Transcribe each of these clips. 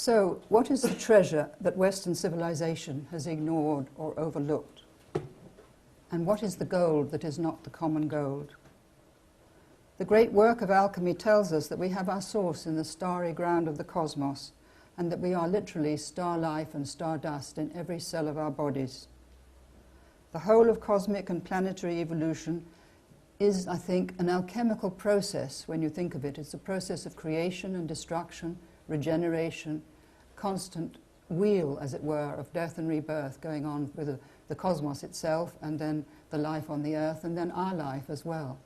So, what is the treasure that Western civilization has ignored or overlooked? And what is the gold that is not the common gold? The Great Work of Alchemy tells us that we have our source in the starry ground of the cosmos, and that we are literally star life and stardust in every cell of our bodies. The whole of cosmic and planetary evolution is, I think, an alchemical process when you think of it. It's a process of creation and destruction, regeneration, constant wheel, as it were, of death and rebirth going on with the cosmos itself, and then the life on the earth, and then our life as well.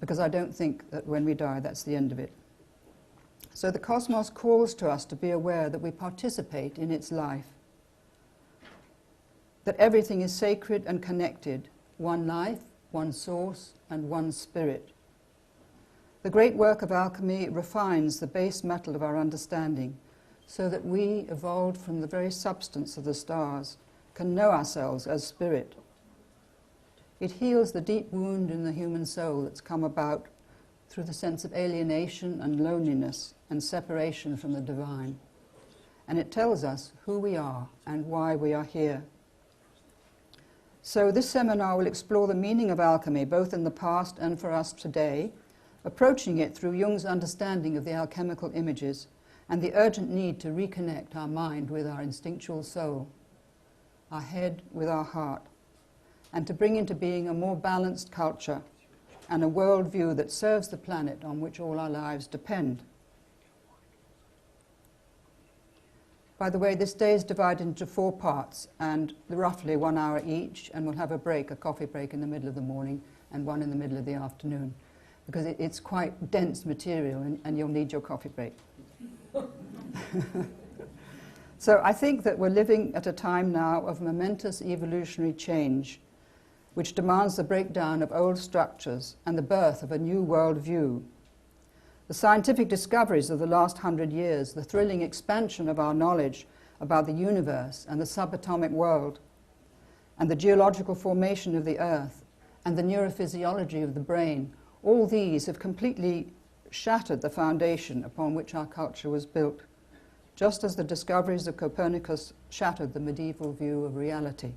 Because I don't think that when we die, that's the end of it. So the cosmos calls to us to be aware that we participate in its life, that everything is sacred and connected, one life, one source, and one spirit. The great work of alchemy refines the base metal of our understanding so that we, evolved from the very substance of the stars, can know ourselves as spirit. It heals the deep wound in the human soul that's come about through the sense of alienation and loneliness and separation from the divine. And it tells us who we are and why we are here. So this seminar will explore the meaning of alchemy, both in the past and for us today, approaching it through Jung's understanding of the alchemical images and the urgent need to reconnect our mind with our instinctual soul, our head with our heart, and to bring into being a more balanced culture and a worldview that serves the planet on which all our lives depend. By the way, this day is divided into 4 parts, and roughly 1 hour each, and we'll have a break, a coffee break in the middle of the morning and one in the middle of the afternoon, because it's quite dense material, and you'll need your coffee break. So I think that we're living at a time now of momentous evolutionary change, which demands the breakdown of old structures and the birth of a new worldview. The scientific discoveries of the last 100 years, the thrilling expansion of our knowledge about the universe and the subatomic world, and the geological formation of the earth, and the neurophysiology of the brain, all these have completely shattered the foundation upon which our culture was built, just as the discoveries of Copernicus shattered the medieval view of reality.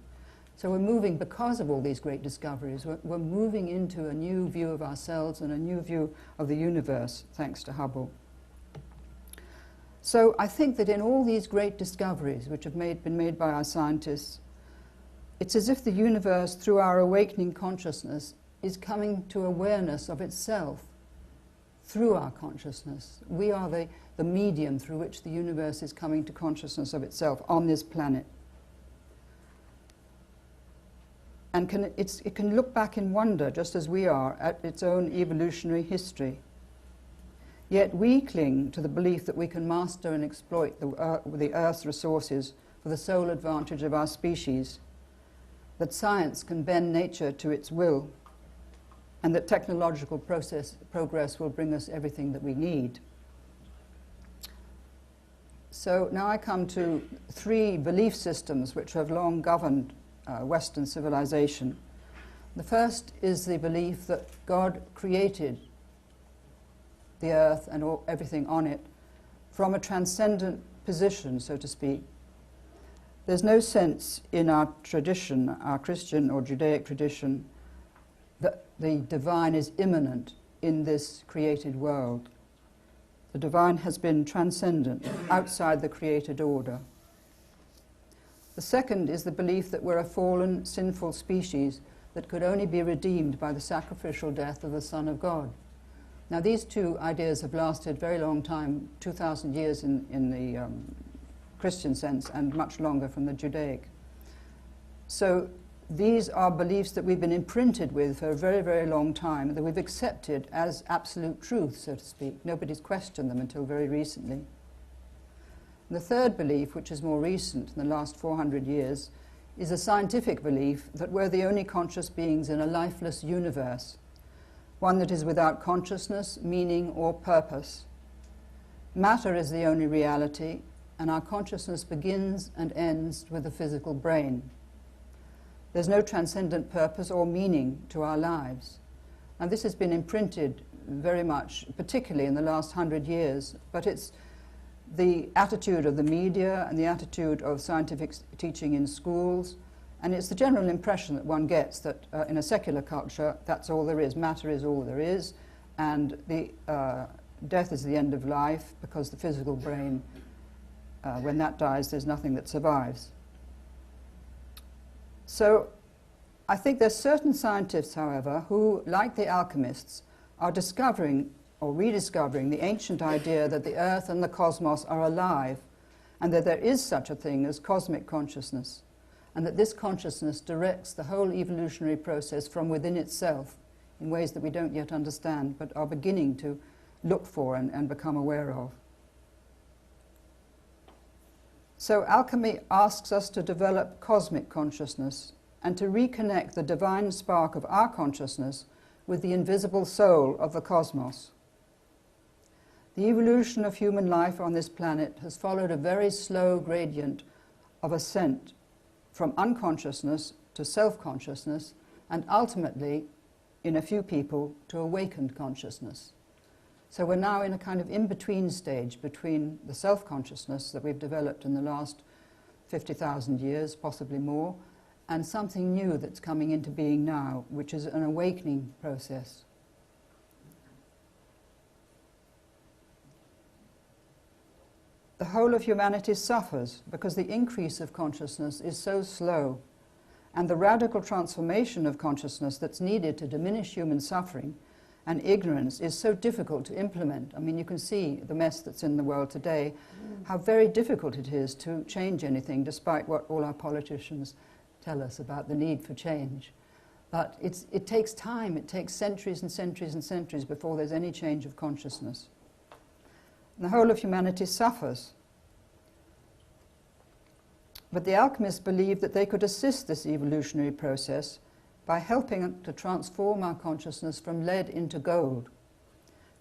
So we're moving, because of all these great discoveries, we're moving into a new view of ourselves and a new view of the universe, thanks to Hubble. So I think that in all these great discoveries which have been made by our scientists, it's as if the universe, through our awakening consciousness, is coming to awareness of itself through our consciousness. We are the medium through which the universe is coming to consciousness of itself on this planet. And it can look back in wonder, just as we are, at its own evolutionary history. Yet we cling to the belief that we can master and exploit the Earth's resources for the sole advantage of our species, that science can bend nature to its will, and that technological progress will bring us everything that we need. So now I come to 3 belief systems which have long governed Western civilization. The first is the belief that God created the earth and everything on it from a transcendent position, so to speak. There's no sense in our tradition, our Christian or Judaic tradition, that the divine is immanent in this created world. The divine has been transcendent, outside the created order. The second is the belief that we're a fallen, sinful species that could only be redeemed by the sacrificial death of the Son of God. Now, these 2 ideas have lasted a very long time, 2,000 years in the Christian sense, and much longer from the Judaic. So these are beliefs that we've been imprinted with for a very, very long time, that we've accepted as absolute truth, so to speak. Nobody's questioned them until very recently. The third belief, which is more recent in the last 400 years, is a scientific belief that we're the only conscious beings in a lifeless universe, one that is without consciousness, meaning, or purpose. Matter is the only reality, and our consciousness begins and ends with the physical brain. There's no transcendent purpose or meaning to our lives. And this has been imprinted very much, particularly in the last 100 years, but it's the attitude of the media and the attitude of scientific teaching in schools. And it's the general impression that one gets that in a secular culture, that's all there is. Matter is all there is, and the death is the end of life, because the physical brain, when that dies, there's nothing that survives. So I think there's certain scientists, however, who, like the alchemists, are discovering or rediscovering the ancient idea that the earth and the cosmos are alive, and that there is such a thing as cosmic consciousness, and that this consciousness directs the whole evolutionary process from within itself in ways that we don't yet understand, but are beginning to look for and become aware of. So alchemy asks us to develop cosmic consciousness and to reconnect the divine spark of our consciousness with the invisible soul of the cosmos. The evolution of human life on this planet has followed a very slow gradient of ascent from unconsciousness to self-consciousness, and ultimately, in a few people, to awakened consciousness. So we're now in a kind of in-between stage between the self-consciousness that we've developed in the last 50,000 years, possibly more, and something new that's coming into being now, which is an awakening process. The whole of humanity suffers because the increase of consciousness is so slow, and the radical transformation of consciousness that's needed to diminish human suffering and ignorance is so difficult to implement. I mean, you can see the mess that's in the world today, how very difficult it is to change anything, despite what all our politicians tell us about the need for change. But it takes time, it takes centuries and centuries and centuries before there's any change of consciousness. The whole of humanity suffers. But the alchemists believed that they could assist this evolutionary process by helping to transform our consciousness from lead into gold,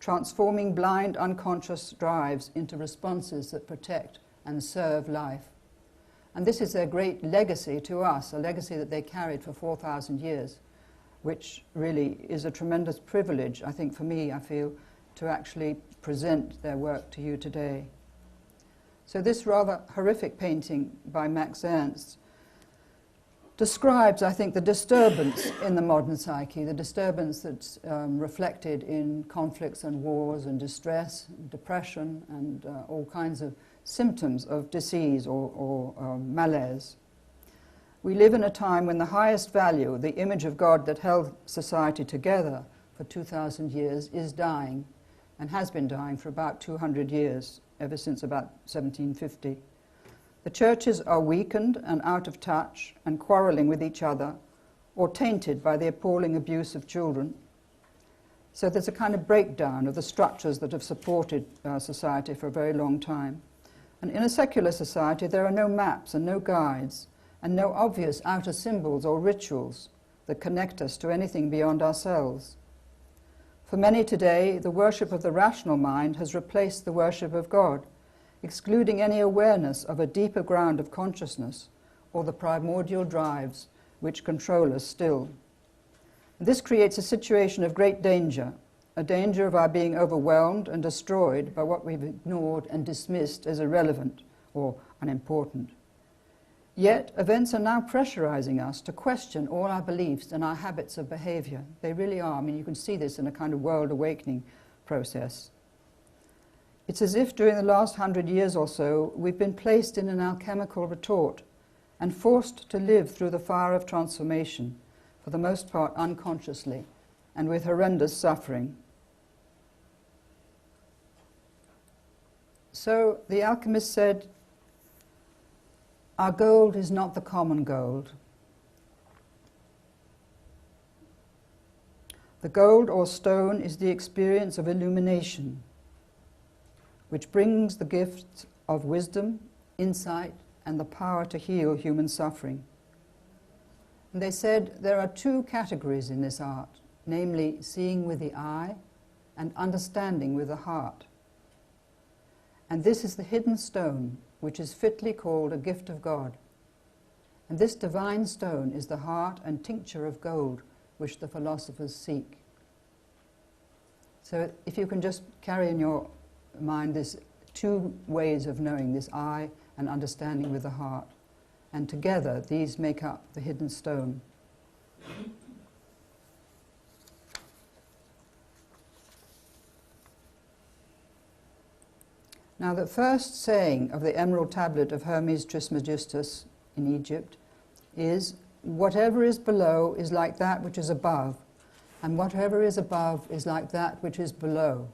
transforming blind unconscious drives into responses that protect and serve life. And this is their great legacy to us, a legacy that they carried for 4,000 years, which really is a tremendous privilege, I think, for me, I feel, to actually present their work to you today. So this rather horrific painting by Max Ernst describes, I think, the disturbance in the modern psyche, the disturbance that's reflected in conflicts and wars and distress, depression, and all kinds of symptoms of disease or malaise. We live in a time when the highest value, the image of God that held society together for 2,000 years, is dying, and has been dying for about 200 years, ever since about 1750. The churches are weakened and out of touch and quarrelling with each other, or tainted by the appalling abuse of children. So there's a kind of breakdown of the structures that have supported society for a very long time. And in a secular society, there are no maps and no guides, and no obvious outer symbols or rituals that connect us to anything beyond ourselves. For many today, the worship of the rational mind has replaced the worship of God, excluding any awareness of a deeper ground of consciousness or the primordial drives which control us still. This creates a situation of great danger, a danger of our being overwhelmed and destroyed by what we've ignored and dismissed as irrelevant or unimportant. Yet, events are now pressurizing us to question all our beliefs and our habits of behavior. They really are. I mean, you can see this in a kind of world awakening process. It's as if during the last 100 years or so, we've been placed in an alchemical retort and forced to live through the fire of transformation, for the most part unconsciously, and with horrendous suffering. So the alchemist said, "Our gold is not the common gold. The gold or stone is the experience of illumination, which brings the gifts of wisdom, insight, and the power to heal human suffering." And they said there are two categories in this art, namely seeing with the eye and understanding with the heart. And this is the hidden stone, which is fitly called a gift of God. And this divine stone is the heart and tincture of gold which the philosophers seek. So if you can just carry in your mind this two ways of knowing, this eye and understanding with the heart. And together, these make up the hidden stone. Now, the first saying of the Emerald Tablet of Hermes Trismegistus in Egypt is, whatever is below is like that which is above, and whatever is above is like that which is below.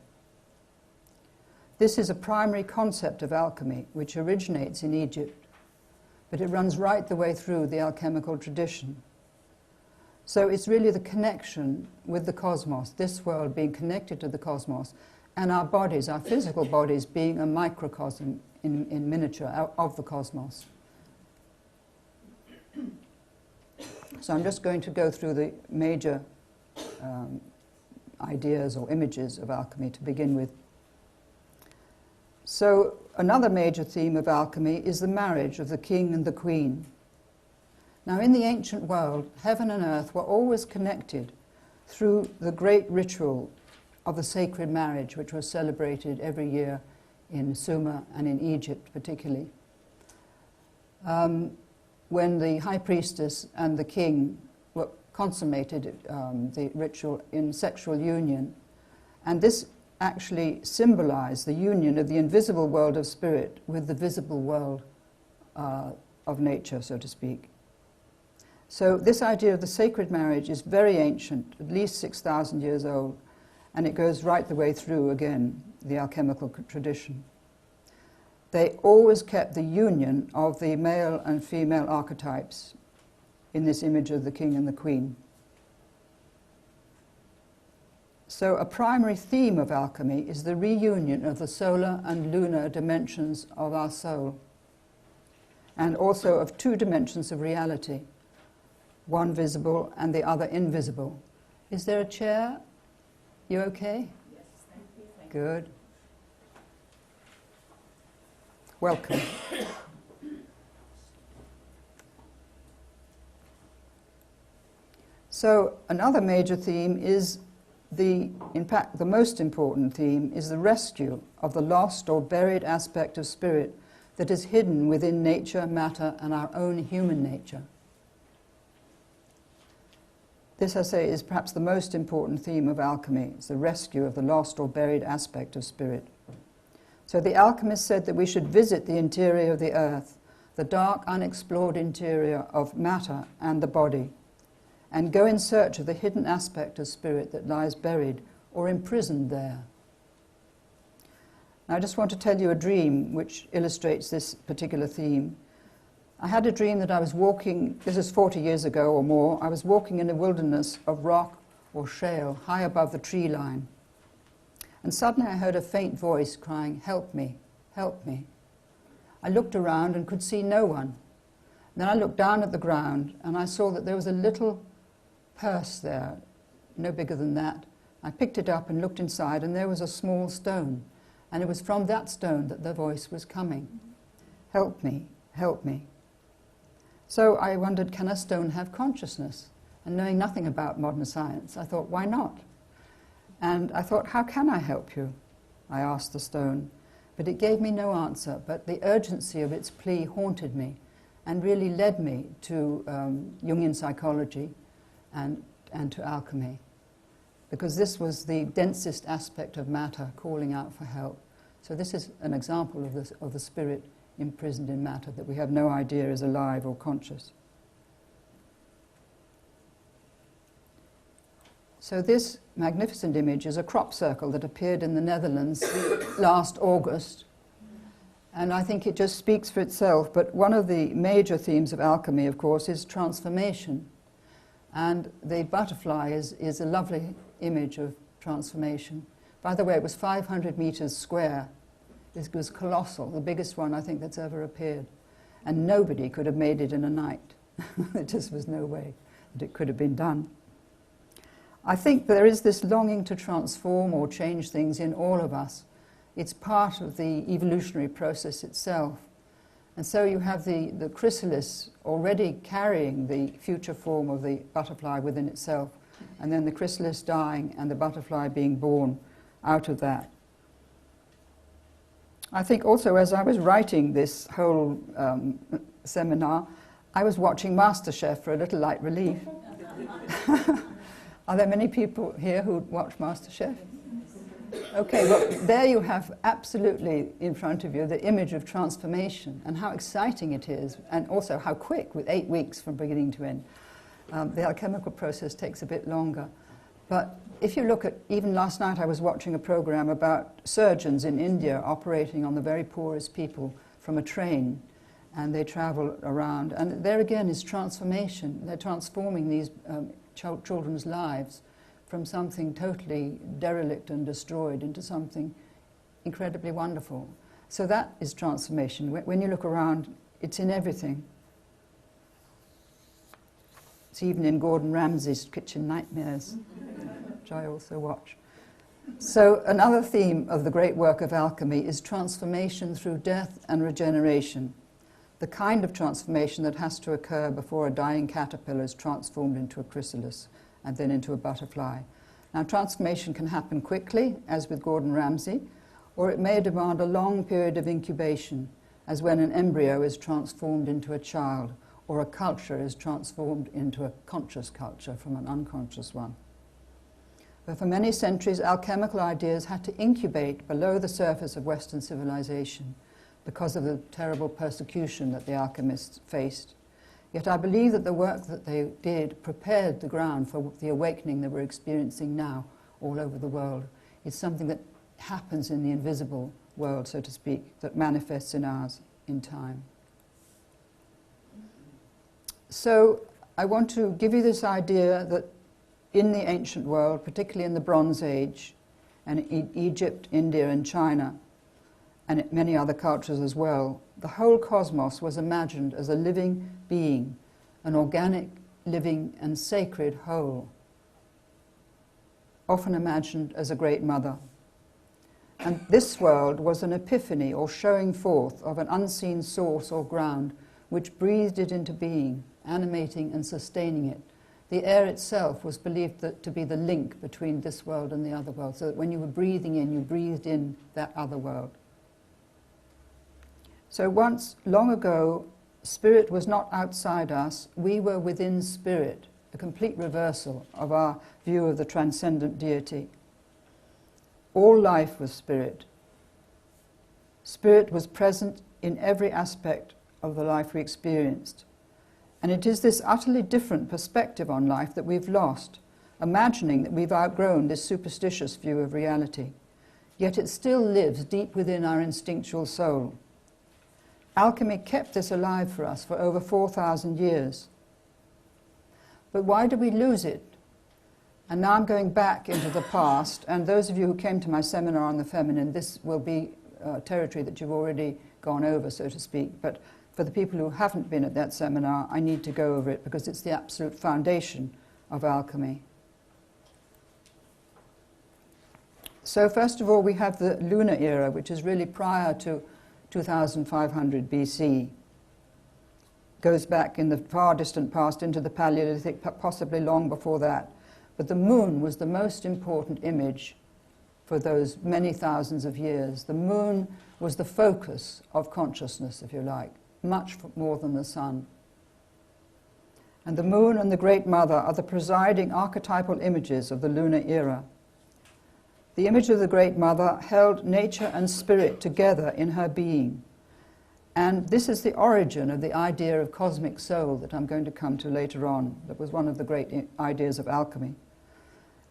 This is a primary concept of alchemy, which originates in Egypt, but it runs right the way through the alchemical tradition. So it's really the connection with the cosmos, this world being connected to the cosmos, and our bodies, our physical bodies, being a microcosm in miniature of the cosmos. So I'm just going to go through the major ideas or images of alchemy to begin with. So another major theme of alchemy is the marriage of the king and the queen. Now, in the ancient world, heaven and earth were always connected through the great ritual of the sacred marriage, which was celebrated every year in Sumer and in Egypt particularly. When the high priestess and the king were consummated the ritual in sexual union, and this actually symbolized the union of the invisible world of spirit with the visible world of nature, so to speak. So this idea of the sacred marriage is very ancient, at least 6,000 years old, and it goes right the way through, again, the alchemical tradition. They always kept the union of the male and female archetypes in this image of the king and the queen. So a primary theme of alchemy is the reunion of the solar and lunar dimensions of our soul, and also of two dimensions of reality, one visible and the other invisible. Is there a chair? You okay? Yes, thank you. Good. Welcome. So another major theme is in fact, the most important theme is the rescue of the lost or buried aspect of spirit that is hidden within nature, matter, and our own human nature. This, I say, is perhaps the most important theme of alchemy. It's the rescue of the lost or buried aspect of spirit. So the alchemist said that we should visit the interior of the earth, the dark, unexplored interior of matter and the body, and go in search of the hidden aspect of spirit that lies buried or imprisoned there. Now, I just want to tell you a dream which illustrates this particular theme. I had a dream that I was walking, this is 40 years ago or more, I was walking in a wilderness of rock or shale high above the tree line. And suddenly I heard a faint voice crying, "Help me, help me." I looked around and could see no one. Then I looked down at the ground and I saw that there was a little purse there, no bigger than that. I picked it up and looked inside, and there was a small stone, and it was from that stone that the voice was coming. "Help me, help me." So I wondered, can a stone have consciousness? And knowing nothing about modern science, I thought, why not? And I thought, how can I help you? I asked the stone, but it gave me no answer, but the urgency of its plea haunted me and really led me to Jungian psychology and to alchemy, because this was the densest aspect of matter calling out for help. So this is an example of the spirit imprisoned in matter that we have no idea is alive or conscious. So this magnificent image is a crop circle that appeared in the Netherlands last August, and I think it just speaks for itself. But one of the major themes of alchemy, of course, is transformation. And the butterfly is a lovely image of transformation. By the way, it was 500 meters square. It was colossal, the biggest one I think that's ever appeared. And nobody could have made it in a night. There just was no way that it could have been done. I think there is this longing to transform or change things in all of us. It's part of the evolutionary process itself. And so you have the chrysalis already carrying the future form of the butterfly within itself, and then the chrysalis dying and the butterfly being born out of that. I think also as I was writing this whole seminar, I was watching MasterChef for a little light relief. Are there many people here who watch MasterChef? Okay, well, there you have absolutely in front of you the image of transformation and how exciting it is, and also how quick, with 8 weeks from beginning to end. The alchemical process takes a bit longer. But if you look at, even last night I was watching a program about surgeons in India operating on the very poorest people from a train, and they travel around. And there again is transformation. They're transforming these children's lives from something totally derelict and destroyed into something incredibly wonderful. So that is transformation. When you look around, it's in everything. It's even in Gordon Ramsay's Kitchen Nightmares, which I also watch. So another theme of the great work of alchemy is transformation through death and regeneration, the kind of transformation that has to occur before a dying caterpillar is transformed into a chrysalis and then into a butterfly. Now, transformation can happen quickly, as with Gordon Ramsay, or it may demand a long period of incubation, as when an embryo is transformed into a child, or a culture is transformed into a conscious culture from an unconscious one. But for many centuries, alchemical ideas had to incubate below the surface of Western civilization because of the terrible persecution that the alchemists faced. Yet I believe that the work that they did prepared the ground for the awakening that we're experiencing now all over the world. It's something that happens in the invisible world, so to speak, that manifests in ours in time. So I want to give you this idea that in the ancient world, particularly in the Bronze Age, and in Egypt, India and China, and in many other cultures as well, the whole cosmos was imagined as a living being, an organic, living and sacred whole, often imagined as a great mother. And this world was an epiphany or showing forth of an unseen source or ground which breathed it into being, animating and sustaining it. The air itself was believed to be the link between this world and the other world, so that when you were breathing in, you breathed in that other world. So once, long ago, spirit was not outside us, we were within spirit, a complete reversal of our view of the transcendent deity. All life was spirit. Spirit was present in every aspect of the life we experienced. And it is this utterly different perspective on life that we've lost, imagining that we've outgrown this superstitious view of reality. Yet it still lives deep within our instinctual soul. Alchemy kept this alive for us for over 4,000 years. But why do we lose it? And now I'm going back into the past, and those of you who came to my seminar on the feminine, this will be territory that you've already gone over, so to speak. But for the people who haven't been at that seminar, I need to go over it because it's the absolute foundation of alchemy. So first of all, we have the lunar era, which is really prior to 2500 BC. Goes back in the far distant past into the Paleolithic, possibly long before that. But the moon was the most important image for those many thousands of years. The moon was the focus of consciousness, if you like, much more than the sun. And the moon and the Great Mother are the presiding archetypal images of the lunar era. The image of the Great Mother held nature and spirit together in her being. And this is the origin of the idea of cosmic soul that I'm going to come to later on. That was one of the great ideas of alchemy.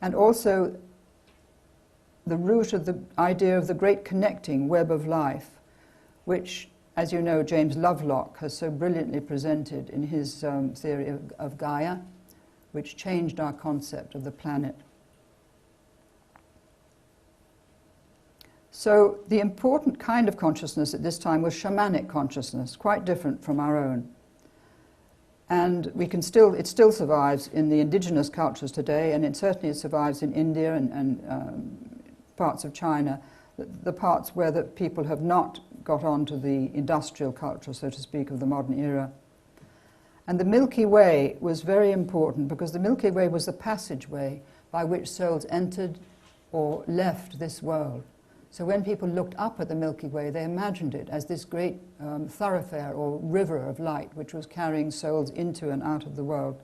And also the root of the idea of the great connecting web of life, which, as you know, James Lovelock has so brilliantly presented in his theory of Gaia, which changed our concept of the planet. So the important kind of consciousness at this time was shamanic consciousness, quite different from our own. And it still survives in the indigenous cultures today, and it certainly survives in India and parts of China, the parts where the people have not got on to the industrial culture, so to speak, of the modern era. And the Milky Way was very important because the Milky Way was the passageway by which souls entered or left this world. So when people looked up at the Milky Way, they imagined it as this great thoroughfare or river of light which was carrying souls into and out of the world.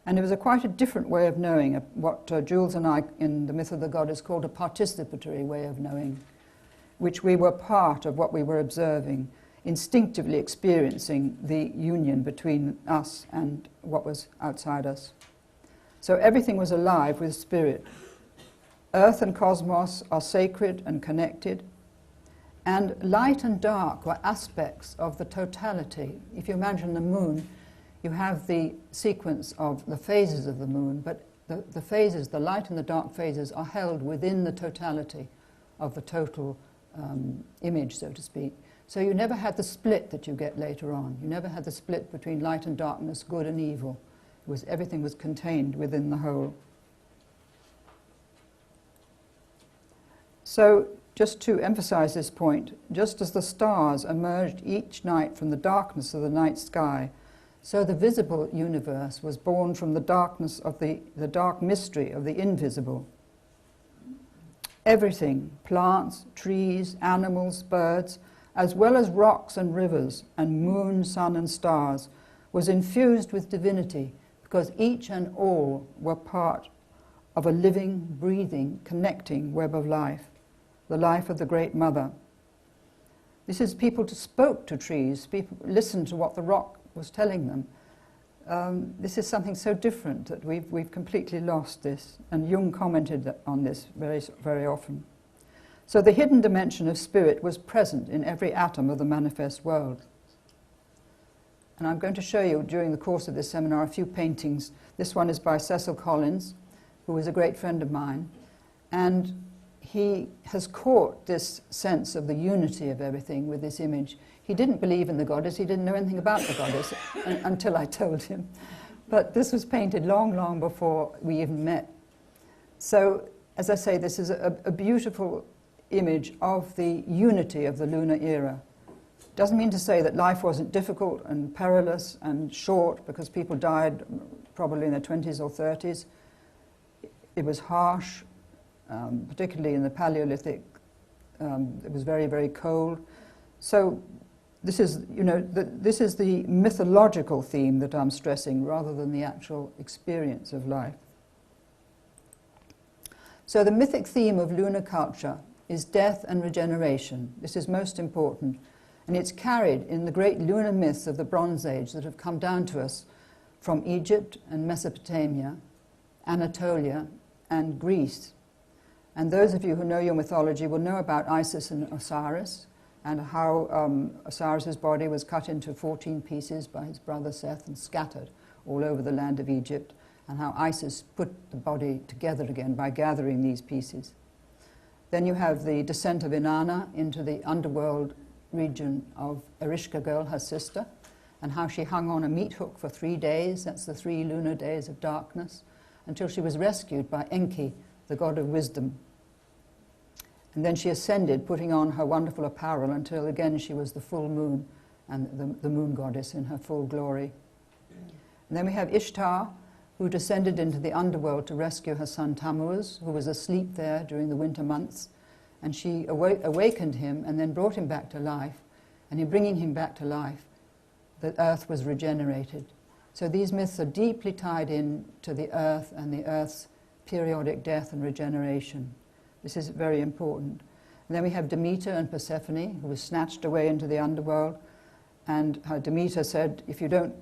And it was quite a different way of knowing, what Jules and I in The Myth of the Goddess called a participatory way of knowing, which we were part of what we were observing, instinctively experiencing the union between us and what was outside us. So everything was alive with spirit. Earth and cosmos are sacred and connected, and light and dark were aspects of the totality. If you imagine the moon, you have the sequence of the phases of the moon, but the phases, the light and the dark phases, are held within the totality of the total image, so to speak. So you never had the split that you get later on. You never had the split between light and darkness, good and evil. Everything was contained within the whole. So, just to emphasize this point, just as the stars emerged each night from the darkness of the night sky, so the visible universe was born from the darkness of the dark mystery of the invisible. Everything, plants, trees, animals, birds, as well as rocks and rivers and moon, sun and stars, was infused with divinity, because each and all were part of a living, breathing, connecting web of life, the life of the Great Mother. This is people who spoke to trees, people listened to what the rock was telling them. This is something so different that we've completely lost this, and Jung commented on this very, very often. So the hidden dimension of spirit was present in every atom of the manifest world. And I'm going to show you during the course of this seminar a few paintings. This one is by Cecil Collins, who is a great friend of mine, and he has caught this sense of the unity of everything with this image. He didn't believe in the goddess, he didn't know anything about the goddess until I told him. But this was painted long, long before we even met. So, as I say, this is a beautiful image of the unity of the lunar era. Doesn't mean to say that life wasn't difficult and perilous and short, because people died probably in their 20s or 30s. It was harsh, particularly in the Paleolithic. It was very, very cold. So this is, this is the mythological theme that I'm stressing rather than the actual experience of life. So the mythic theme of lunar culture is death and regeneration. This is most important. And it's carried in the great lunar myths of the Bronze Age that have come down to us from Egypt and Mesopotamia, Anatolia and Greece. And those of you who know your mythology will know about Isis and Osiris, and how Osiris's body was cut into 14 pieces by his brother Seth and scattered all over the land of Egypt, and how Isis put the body together again by gathering these pieces. Then you have the descent of Inanna into the underworld region of Erishka girl, her sister, and how she hung on a meat hook for 3 days, that's the 3 lunar days of darkness, until she was rescued by Enki, the god of wisdom. And then she ascended, putting on her wonderful apparel, until again she was the full moon and the moon goddess in her full glory. And then we have Ishtar, who descended into the underworld to rescue her son Tammuz, who was asleep there during the winter months. And she awakened him and then brought him back to life. And in bringing him back to life, the earth was regenerated. So these myths are deeply tied in to the earth and the earth's periodic death and regeneration. This is very important. And then we have Demeter and Persephone, who was snatched away into the underworld. And Demeter said, if you don't,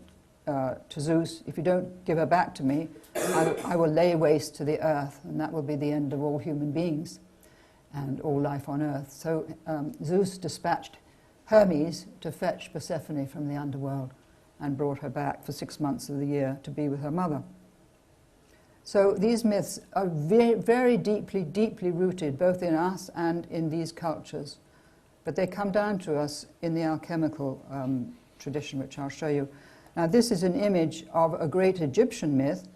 to Zeus, if you don't give her back to me, I will lay waste to the earth, and that will be the end of all human beings and all life on earth. So Zeus dispatched Hermes to fetch Persephone from the underworld and brought her back for 6 months of the year to be with her mother. So these myths are very, very deeply, deeply rooted both in us and in these cultures. But they come down to us in the alchemical tradition, which I'll show you. Now this is an image of a great Egyptian myth.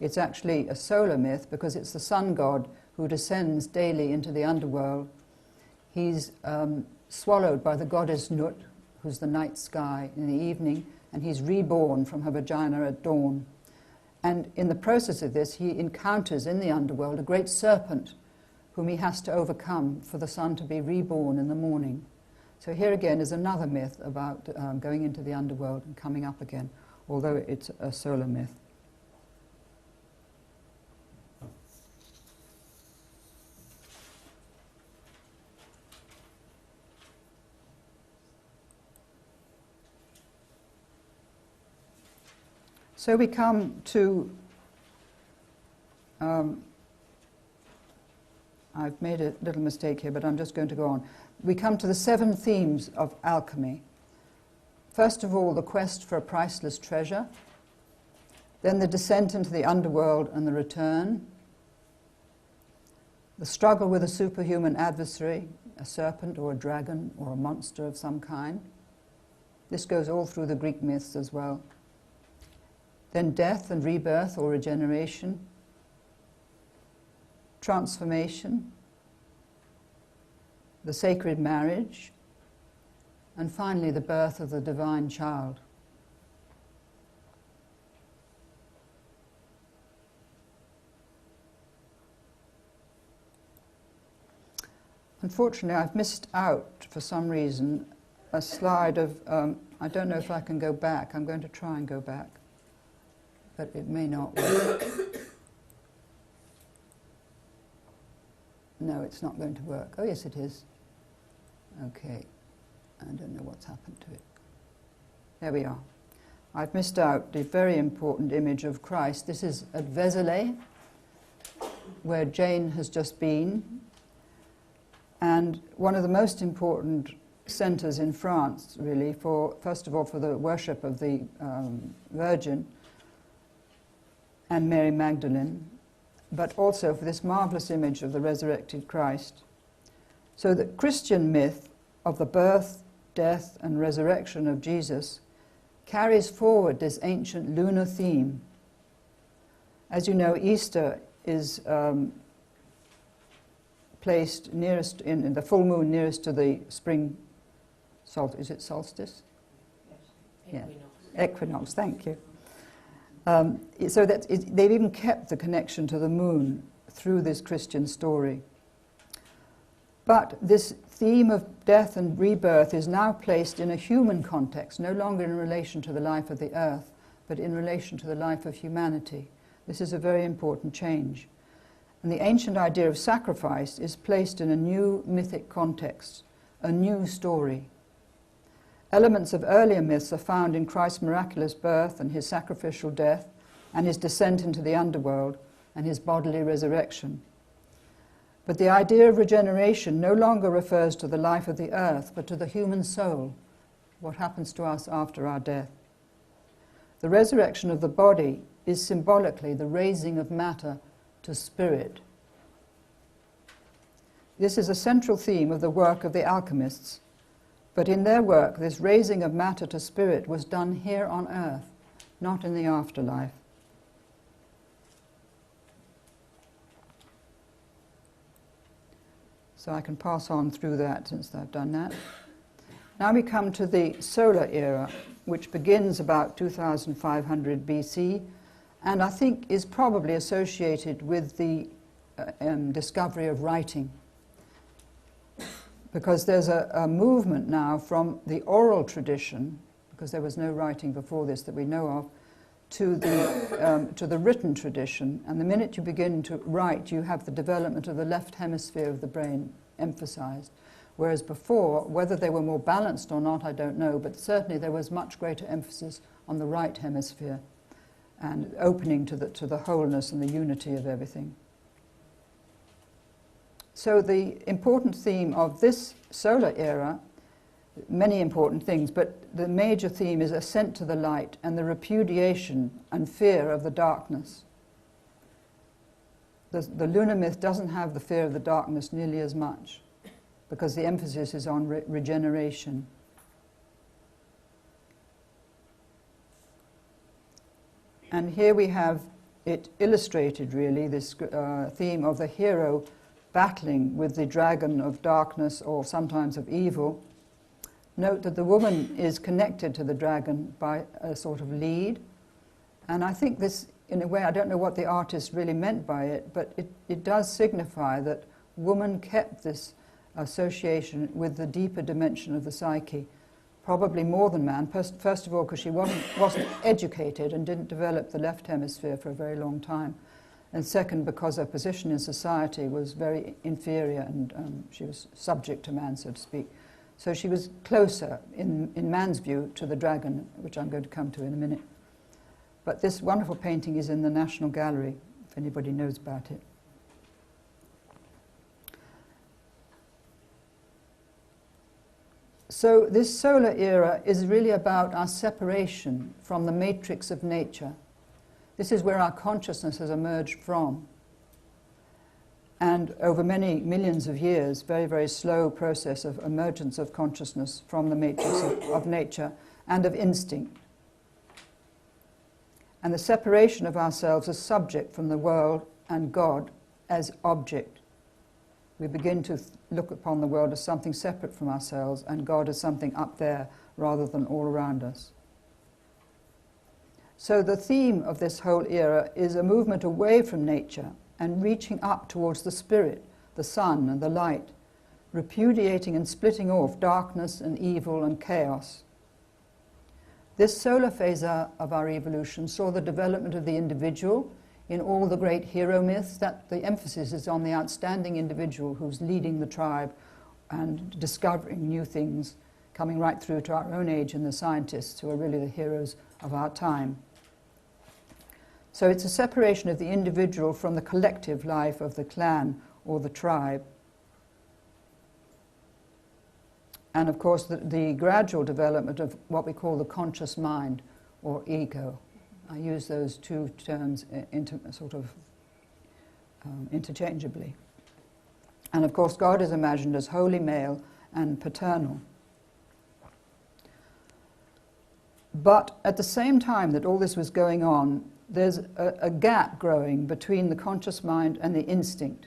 It's actually a solar myth because it's the sun god who descends daily into the underworld. He's swallowed by the goddess Nut, who's the night sky in the evening, and he's reborn from her vagina at dawn. And in the process of this, he encounters in the underworld a great serpent whom he has to overcome for the sun to be reborn in the morning. So here again is another myth about going into the underworld and coming up again, although it's a solar myth. So we come to, I've made a little mistake here, but I'm just going to go on. We come to the 7 themes of alchemy. First of all, the quest for a priceless treasure, then the descent into the underworld and the return, the struggle with a superhuman adversary, a serpent or a dragon or a monster of some kind. This goes all through the Greek myths as well. Then death and rebirth or regeneration, transformation, the sacred marriage, and finally the birth of the divine child. Unfortunately, I've missed out, for some reason, a slide of, I don't know if I can go back. I'm going to try and go back, but it may not work. No, it's not going to work. Oh, yes, it is. Okay. I don't know what's happened to it. There we are. I've missed out the very important image of Christ. This is at Vézelay, where Jane has just been, and one of the most important centres in France, really, for, first of all, for the worship of the Virgin and Mary Magdalene, but also for this marvellous image of the resurrected Christ. So the Christian myth of the birth, death and resurrection of Jesus carries forward this ancient lunar theme. As you know, Easter is placed nearest in the full moon nearest to the spring solstice. Is it solstice? Yes. Yeah. Equinox, thank you. So that they've even kept the connection to the moon through this Christian story. But this theme of death and rebirth is now placed in a human context, no longer in relation to the life of the earth, but in relation to the life of humanity. This is a very important change. And the ancient idea of sacrifice is placed in a new mythic context, a new story. Elements of earlier myths are found in Christ's miraculous birth and his sacrificial death, and his descent into the underworld, and his bodily resurrection. But the idea of regeneration no longer refers to the life of the earth, but to the human soul, what happens to us after our death. The resurrection of the body is symbolically the raising of matter to spirit. This is a central theme of the work of the alchemists, but in their work, this raising of matter to spirit was done here on earth, not in the afterlife. So I can pass on through that since I've done that. Now we come to the solar era, which begins about 2500 BC, and I think is probably associated with the discovery of writing. Because there's a movement now from the oral tradition, because there was no writing before this that we know of, to the written tradition. And the minute you begin to write, you have the development of the left hemisphere of the brain emphasized. Whereas before, whether they were more balanced or not, I don't know, but certainly there was much greater emphasis on the right hemisphere and opening to the wholeness and the unity of everything. So the important theme of this solar era, many important things, but the major theme is ascent to the light and the repudiation and fear of the darkness. The lunar myth doesn't have the fear of the darkness nearly as much, because the emphasis is on regeneration. And here we have it illustrated, really, this theme of the hero battling with the dragon of darkness or sometimes of evil. Note that the woman is connected to the dragon by a sort of lead. And I think this, in a way, I don't know what the artist really meant by it, but it does signify that woman kept this association with the deeper dimension of the psyche, probably more than man. First of all, because she wasn't educated and didn't develop the left hemisphere for a very long time. And second, because her position in society was very inferior and she was subject to man, so to speak. So she was closer, in man's view, to the dragon, which I'm going to come to in a minute. But this wonderful painting is in the National Gallery, if anybody knows about it. So this solar era is really about our separation from the matrix of nature. This is where our consciousness has emerged from. And over many millions of years, very, very slow process of emergence of consciousness from the matrix of nature and of instinct. And the separation of ourselves as subject from the world and God as object. We begin to look upon the world as something separate from ourselves and God as something up there rather than all around us. So the theme of this whole era is a movement away from nature and reaching up towards the spirit, the sun and the light, repudiating and splitting off darkness and evil and chaos. This solar phase of our evolution saw the development of the individual in all the great hero myths. That the emphasis is on the outstanding individual who's leading the tribe and discovering new things, coming right through to our own age and the scientists who are really the heroes of our time. So it's a separation of the individual from the collective life of the clan or the tribe. And of course the gradual development of what we call the conscious mind or ego. I use those two terms interchangeably. And of course God is imagined as holy male and paternal. But at the same time that all this was going on, there's a gap growing between the conscious mind and the instinct.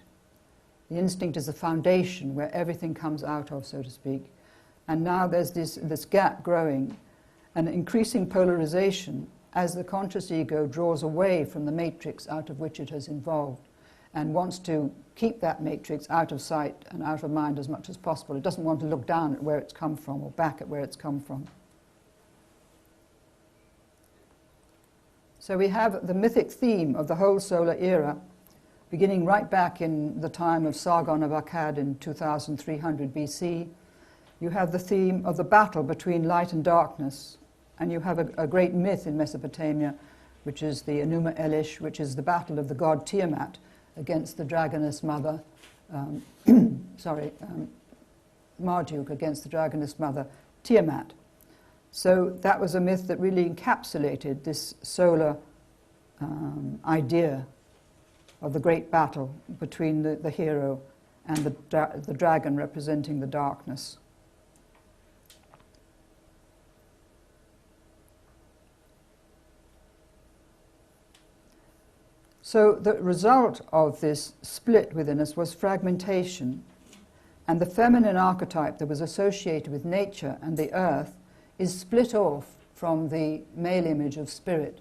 The instinct is the foundation where everything comes out of, so to speak. And now there's this gap growing, an increasing polarization as the conscious ego draws away from the matrix out of which it has evolved and wants to keep that matrix out of sight and out of mind as much as possible. It doesn't want to look down at where it's come from or back at where it's come from. So we have the mythic theme of the whole solar era, beginning right back in the time of Sargon of Akkad in 2300 BC. You have the theme of the battle between light and darkness, and you have a great myth in Mesopotamia, which is the Enuma Elish, which is the battle of the god Tiamat against the dragoness mother, Marduk against the dragoness mother Tiamat. So that was a myth that really encapsulated this solar idea of the great battle between the hero and the dragon representing the darkness. So the result of this split within us was fragmentation, and the feminine archetype that was associated with nature and the earth is split off from the male image of spirit.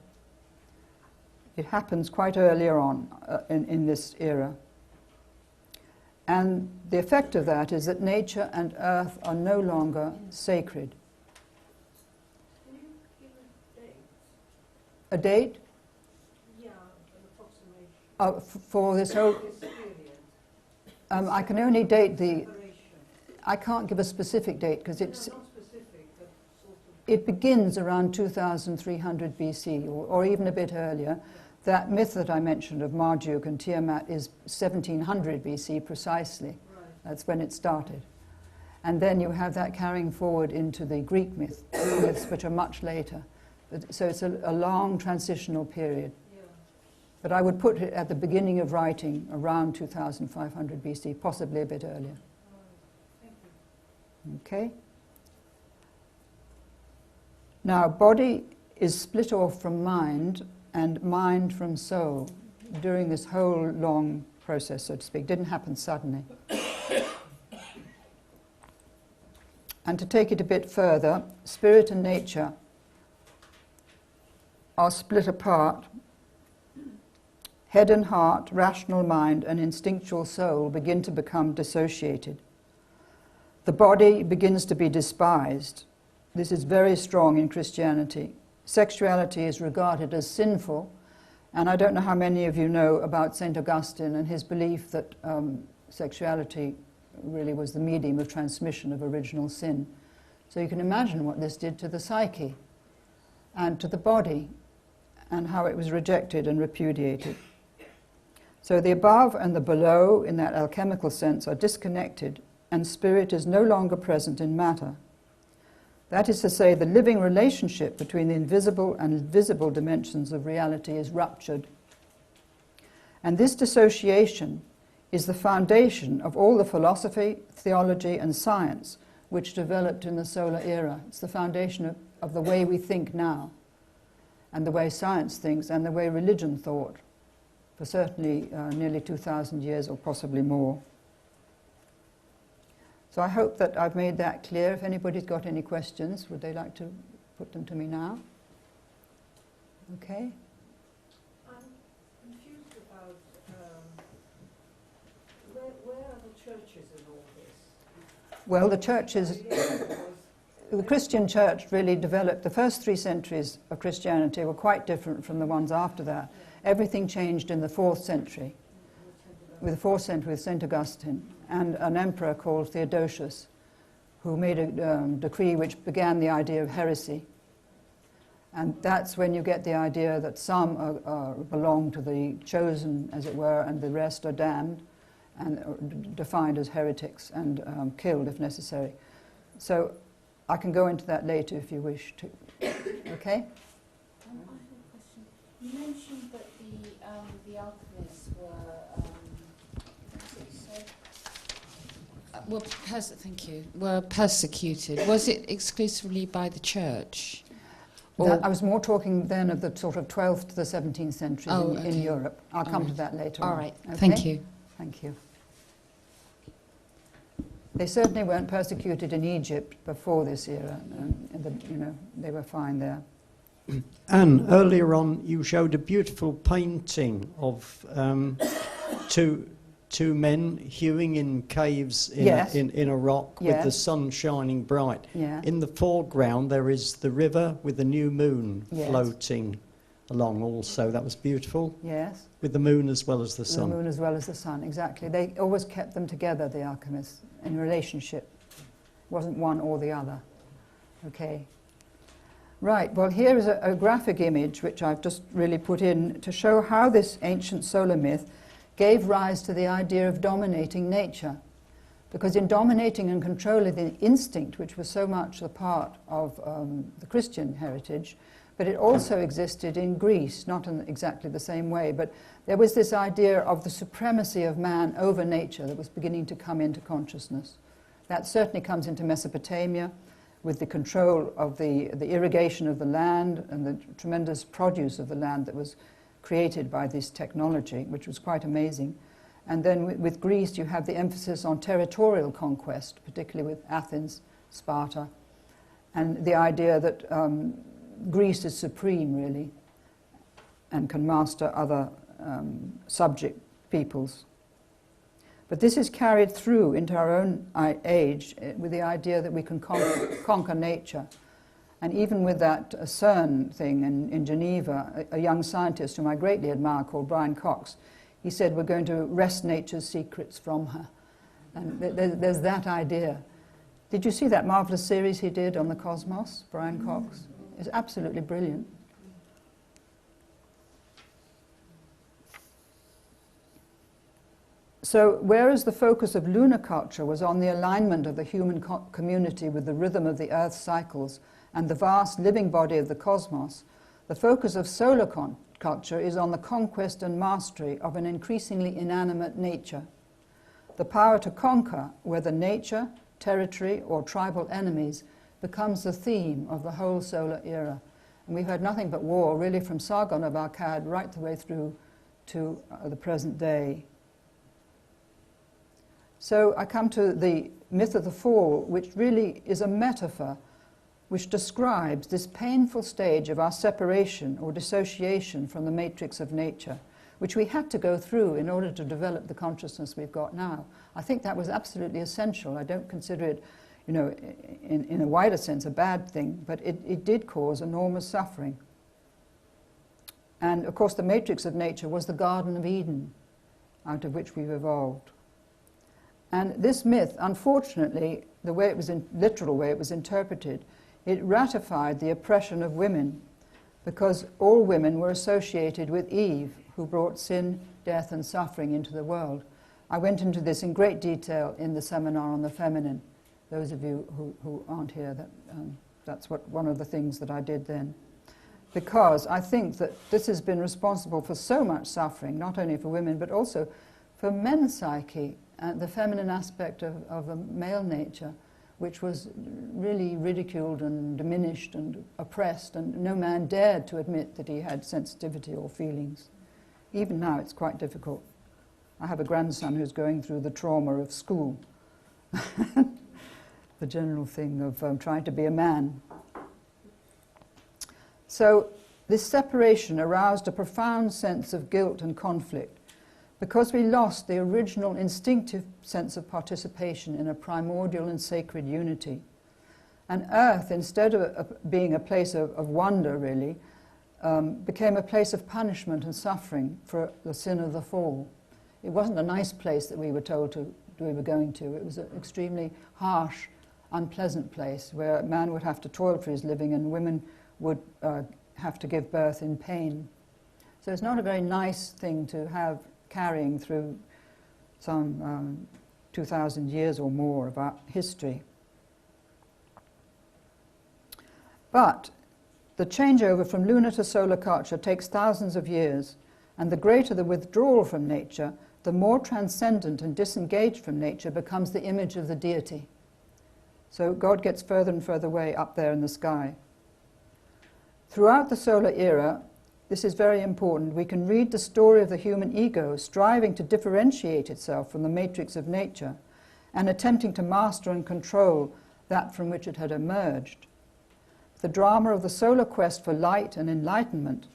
It happens quite earlier on in this era. And the effect of that is that nature and earth are no longer sacred. Can you give a date? A date? Yeah, an approximation. For this whole... This period. I can only date the... Separation. I can't give a specific date because it's... No, not specific, but sort of... It begins around 2300 BC or even a bit earlier. That myth that I mentioned of Marduk and Tiamat is 1700 BC precisely. Right. That's when it started. And then you have that carrying forward into the Greek myths, which are much later. So it's a long transitional period. Yeah. But I would put it at the beginning of writing around 2500 BC, possibly a bit earlier. Right. Thank you. Okay? Now, body is split off from mind and mind from soul during this whole long process, so to speak. It didn't happen suddenly. And to take it a bit further, spirit and nature are split apart Head and heart, rational mind, and instinctual soul begin to become dissociated. The body begins to be despised. This is very strong in Christianity. Sexuality is regarded as sinful, and I don't know how many of you know about St. Augustine and his belief that sexuality really was the medium of transmission of original sin. So you can imagine what this did to the psyche and to the body, and how it was rejected and repudiated. So the above and the below, in that alchemical sense, are disconnected, and spirit is no longer present in matter. That is to say, the living relationship between the invisible and visible dimensions of reality is ruptured. And this dissociation is the foundation of all the philosophy, theology, and science which developed in the solar era. It's the foundation of the way we think now, and the way science thinks, and the way religion thought, for certainly nearly 2,000 years or possibly more. So I hope that I've made that clear. If anybody's got any questions, would they like to put them to me now? Okay. I'm confused about where are the churches in all this? Well, the churches, the Christian church really developed, the first 3 centuries of Christianity were quite different from the ones after that. Everything changed in the 4th century, with the 4th century with St. Augustine, and an emperor called Theodosius, who made a decree which began the idea of heresy. And that's when you get the idea that some belong to the chosen, as it were, and the rest are damned and defined as heretics and killed if necessary. So I can go into that later if you wish to. Okay? I have a question. You mentioned that the alchemists were, were persecuted. Was it exclusively by the church? I was more talking then of the sort of 12th to the 17th century in Europe. I'll come to that later on. All right. Okay? Thank you. Thank you. They certainly weren't persecuted in Egypt before this era. They were fine there. Anne, earlier on you showed a beautiful painting of two men hewing in caves in a rock with the sun shining bright. Yeah. In the foreground there is the river with the new moon floating along also. That was beautiful. Yes. With the moon as well as the sun. The moon as well as the sun, exactly. They always kept them together, the alchemists, in relationship. It wasn't one or the other. Okay. Right, well here is a graphic image which I've just really put in to show how this ancient solar myth gave rise to the idea of dominating nature. Because in dominating and controlling the instinct, which was so much a part of the Christian heritage, but it also existed in Greece, not in exactly the same way, but there was this idea of the supremacy of man over nature that was beginning to come into consciousness. That certainly comes into Mesopotamia, with the control of the irrigation of the land and the tremendous produce of the land that was created by this technology, which was quite amazing. And then with Greece, you have the emphasis on territorial conquest, particularly with Athens, Sparta, and the idea that Greece is supreme, really, and can master other subject peoples. But this is carried through into our own age with the idea that we can conquer nature. And even with that CERN thing in Geneva, a young scientist whom I greatly admire called Brian Cox, he said, we're going to wrest nature's secrets from her. And there's that idea. Did you see that marvelous series he did on the cosmos, Brian Cox? It's absolutely brilliant. So whereas the focus of lunar culture was on the alignment of the human community with the rhythm of the Earth's cycles and the vast living body of the cosmos, the focus of solar culture is on the conquest and mastery of an increasingly inanimate nature. The power to conquer, whether nature, territory, or tribal enemies, becomes the theme of the whole solar era. And we've had nothing but war, really, from Sargon of Akkad right the way through to the present day. So I come to the myth of the fall, which really is a metaphor which describes this painful stage of our separation or dissociation from the matrix of nature, which we had to go through in order to develop the consciousness we've got now. I think that was absolutely essential. I don't consider it, you know, in a wider sense a bad thing, but it did cause enormous suffering. And of course the matrix of nature was the Garden of Eden, out of which we've evolved. And this myth, unfortunately, the way it was literal way it was interpreted, it ratified the oppression of women, because all women were associated with Eve, who brought sin, death and suffering into the world. I went into this in great detail in the seminar on the feminine. Those of you who aren't here, that's one of the things that I did then. Because I think that this has been responsible for so much suffering, not only for women, but also for men's psyche, the feminine aspect of a male nature, which was really ridiculed and diminished and oppressed, and no man dared to admit that he had sensitivity or feelings. Even now it's quite difficult. I have a grandson who's going through the trauma of school, the general thing of trying to be a man. So this separation aroused a profound sense of guilt and conflict, because we lost the original instinctive sense of participation in a primordial and sacred unity. And Earth, instead of being a place of wonder, really, became a place of punishment and suffering for the sin of the fall. It wasn't a nice place that we were told we were going to. It was an extremely harsh, unpleasant place where a man would have to toil for his living and women would have to give birth in pain. So it's not a very nice thing to have carrying through some 2,000 years or more of our history. But the changeover from lunar to solar culture takes thousands of years, and the greater the withdrawal from nature, the more transcendent and disengaged from nature becomes the image of the deity. So God gets further and further away up there in the sky. Throughout the solar era, this is very important, we can read the story of the human ego striving to differentiate itself from the matrix of nature and attempting to master and control that from which it had emerged. The drama of the solar quest for light and enlightenment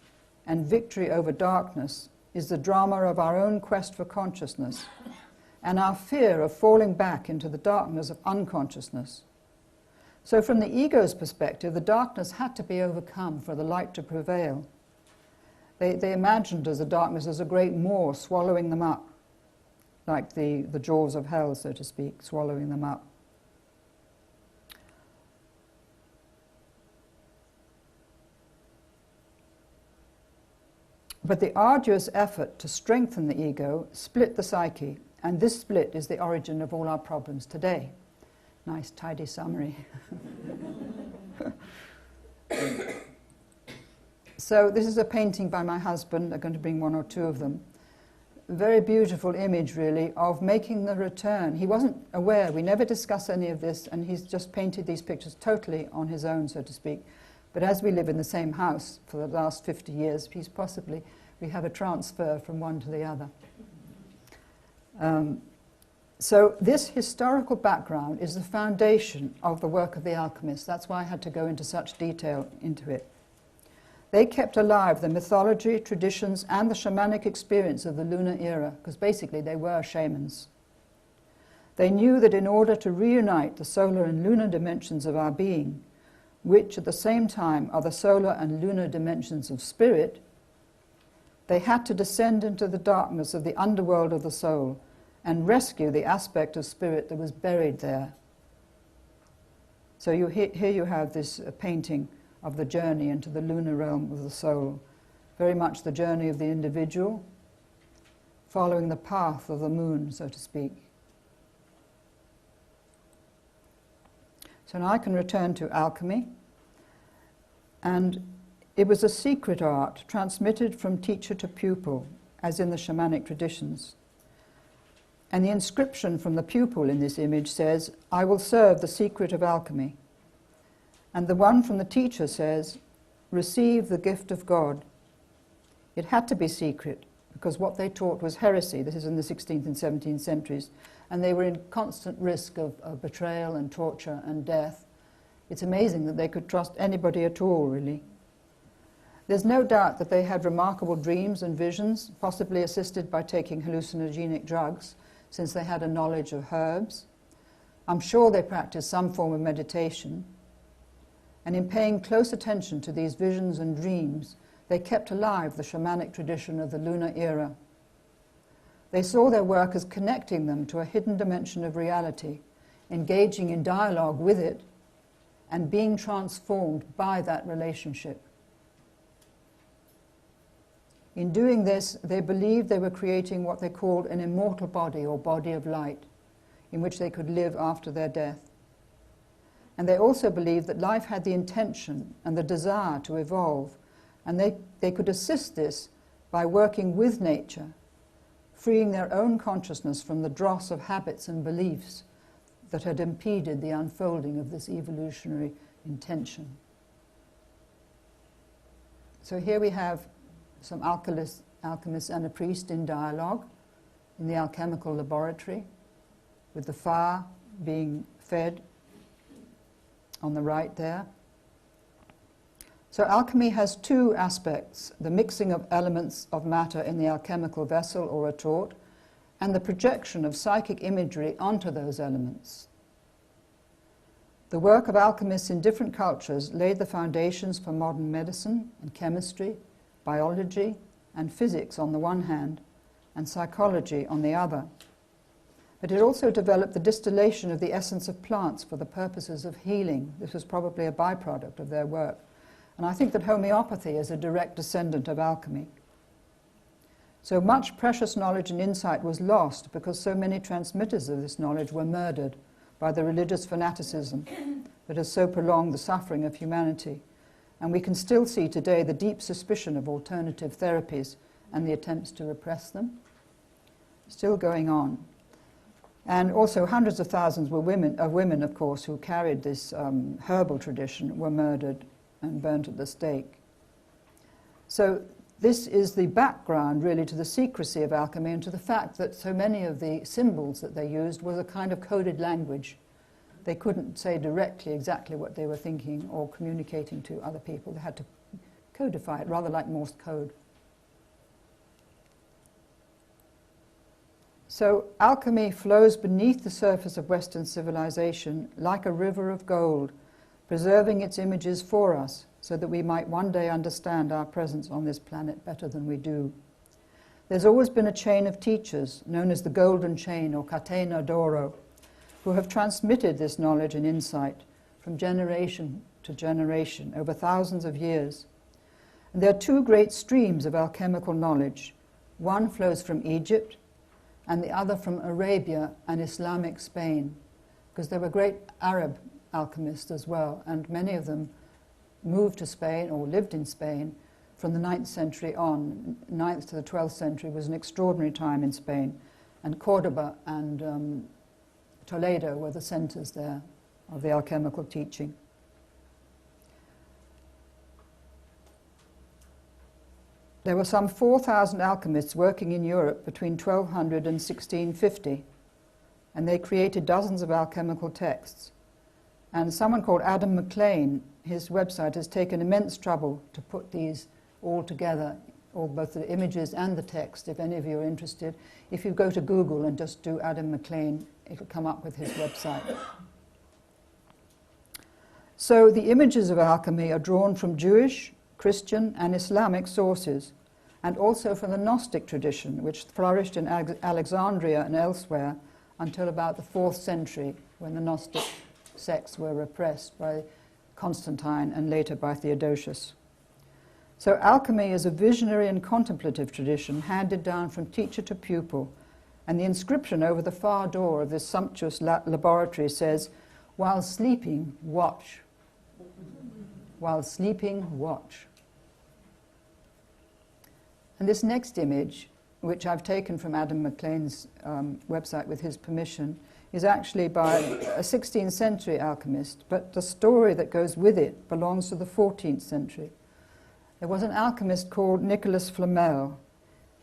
and victory over darkness is the drama of our own quest for consciousness and our fear of falling back into the darkness of unconsciousness. So from the ego's perspective, the darkness had to be overcome for the light to prevail. They imagined the darkness as a great maw swallowing them up, like the jaws of hell, so to speak, swallowing them up. But the arduous effort to strengthen the ego split the psyche, and this split is the origin of all our problems today. Nice, tidy summary. So this is a painting by my husband. I'm going to bring one or two of them. A very beautiful image, really, of making the return. He wasn't aware. We never discuss any of this, and he's just painted these pictures totally on his own, so to speak. But as we live in the same house for the last 50 years, we have a transfer from one to the other. So this historical background is the foundation of the work of the alchemists. That's why I had to go into such detail into it. They kept alive the mythology, traditions, and the shamanic experience of the lunar era, because basically they were shamans. They knew that in order to reunite the solar and lunar dimensions of our being, which at the same time are the solar and lunar dimensions of spirit, they had to descend into the darkness of the underworld of the soul and rescue the aspect of spirit that was buried there. So here you have this painting of the journey into the lunar realm of the soul, very much the journey of the individual, following the path of the moon, so to speak. So now I can return to alchemy, and it was a secret art transmitted from teacher to pupil, as in the shamanic traditions. And the inscription from the pupil in this image says, "I will serve the secret of alchemy." And the one from the teacher says, "Receive the gift of God." It had to be secret, because what they taught was heresy. This is in the 16th and 17th centuries. And they were in constant risk of betrayal and torture and death. It's amazing that they could trust anybody at all, really. There's no doubt that they had remarkable dreams and visions, possibly assisted by taking hallucinogenic drugs, since they had a knowledge of herbs. I'm sure they practiced some form of meditation, and in paying close attention to these visions and dreams, they kept alive the shamanic tradition of the lunar era. They saw their work as connecting them to a hidden dimension of reality, engaging in dialogue with it, and being transformed by that relationship. In doing this, they believed they were creating what they called an immortal body, or body of light, in which they could live after their death. And they also believed that life had the intention and the desire to evolve, and they could assist this by working with nature, freeing their own consciousness from the dross of habits and beliefs that had impeded the unfolding of this evolutionary intention. So here we have some alchemists and a priest in dialogue in the alchemical laboratory, with the fire being fed on the right there. So alchemy has two aspects: the mixing of elements of matter in the alchemical vessel or retort, and the projection of psychic imagery onto those elements. The work of alchemists in different cultures laid the foundations for modern medicine and chemistry, biology and physics on the one hand, and psychology on the other. But it also developed the distillation of the essence of plants for the purposes of healing. This was probably a byproduct of their work. And I think that homeopathy is a direct descendant of alchemy. So much precious knowledge and insight was lost because so many transmitters of this knowledge were murdered by the religious fanaticism that has so prolonged the suffering of humanity. And we can still see today the deep suspicion of alternative therapies and the attempts to repress them still going on. And also hundreds of thousands of women, of course, who carried this herbal tradition were murdered and burnt at the stake. So this is the background, really, to the secrecy of alchemy and to the fact that so many of the symbols that they used was a kind of coded language. They couldn't say directly exactly what they were thinking or communicating to other people. They had to codify it, rather like Morse code. So alchemy flows beneath the surface of Western civilization like a river of gold, preserving its images for us so that we might one day understand our presence on this planet better than we do. There's always been a chain of teachers, known as the Golden Chain or Catena d'Oro, who have transmitted this knowledge and insight from generation to generation over thousands of years. And there are two great streams of alchemical knowledge. One flows from Egypt, and the other from Arabia and Islamic Spain, because there were great Arab alchemists as well, and many of them moved to Spain or lived in Spain from the 9th century on. 9th to the 12th century was an extraordinary time in Spain, and Cordoba and Toledo were the centers there of the alchemical teaching. There were some 4,000 alchemists working in Europe between 1200 and 1650, and they created dozens of alchemical texts. And someone called Adam McLean, his website has taken immense trouble to put these all together, or both the images and the text, if any of you are interested. If you go to Google and just do Adam McLean, it'll come up with his website. So the images of alchemy are drawn from Jewish, Christian and Islamic sources, and also from the Gnostic tradition, which flourished in Alexandria and elsewhere until about the 4th century, when the Gnostic sects were repressed by Constantine and later by Theodosius. So alchemy is a visionary and contemplative tradition handed down from teacher to pupil, and the inscription over the far door of this sumptuous laboratory says, "While sleeping, watch. While sleeping, watch." And this next image, which I've taken from Adam McLean's website with his permission, is actually by a 16th century alchemist, but the story that goes with it belongs to the 14th century. There was an alchemist called Nicolas Flamel.